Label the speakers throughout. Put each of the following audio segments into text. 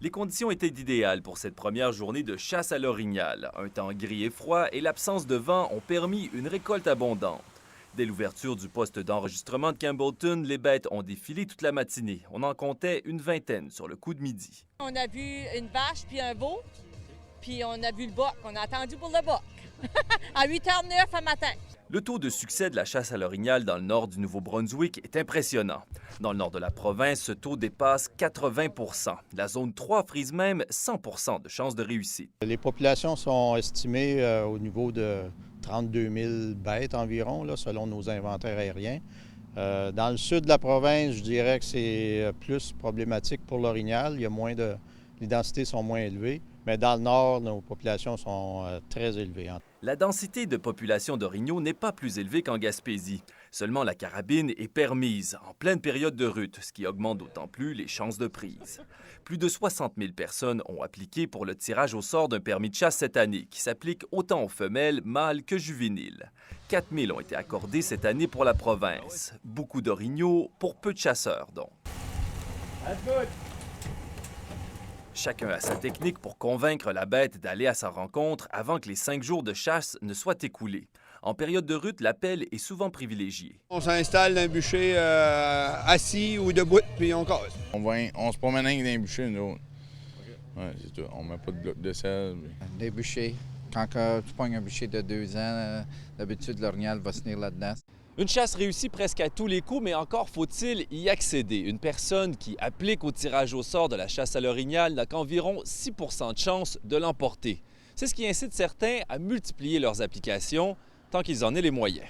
Speaker 1: Les conditions étaient idéales pour cette première journée de chasse à l'orignal. Un temps gris et froid et l'absence de vent ont permis une récolte abondante. Dès l'ouverture du poste d'enregistrement de Campbellton, les bêtes ont défilé toute la matinée. On en comptait une vingtaine sur le coup de midi.
Speaker 2: On a vu une vache puis un veau, puis on a vu le boc. On a attendu pour le boc. À 8h09 ce matin.
Speaker 1: Le taux de succès de la chasse à l'orignal dans le nord du Nouveau-Brunswick est impressionnant. Dans le nord de la province, ce taux dépasse 80 %. La zone 3 frise même 100 % de chances de réussite.
Speaker 3: Les populations sont estimées au niveau de 32 000 bêtes environ, là, selon nos inventaires aériens. Dans le sud de la province, je dirais que c'est plus problématique pour l'orignal. Les densités sont moins élevées. Mais dans le nord, nos populations sont très élevées.
Speaker 1: La densité de population d'orignaux n'est pas plus élevée qu'en Gaspésie. Seulement la carabine est permise en pleine période de rut, ce qui augmente d'autant plus les chances de prise. Plus de 60 000 personnes ont appliqué pour le tirage au sort d'un permis de chasse cette année, qui s'applique autant aux femelles, mâles que juvéniles. 4 000 ont été accordés cette année pour la province. Beaucoup d'orignaux pour peu de chasseurs, donc. Chacun a sa technique pour convaincre la bête d'aller à sa rencontre avant que les 5 jours de chasse ne soient écoulés. En période de rut, l'appel est souvent privilégié.
Speaker 4: On s'installe dans un bûcher assis ou debout, puis on casse.
Speaker 5: On se promène avec des bûchers, nous autres. Ouais, c'est tout. On met pas de bloc de sel.
Speaker 6: Des bûchers. Quand tu pognes un bûcher de 2 ans, d'habitude, l'orignal va se tenir là-dedans.
Speaker 1: Une chasse réussie presque à tous les coups, mais encore faut-il y accéder. Une personne qui applique au tirage au sort de la chasse à l'orignal n'a qu'environ 6 % de chance de l'emporter. C'est ce qui incite certains à multiplier leurs applications tant qu'ils en aient les moyens.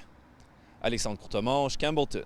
Speaker 1: Alexandre Courtemanche, Campbellton.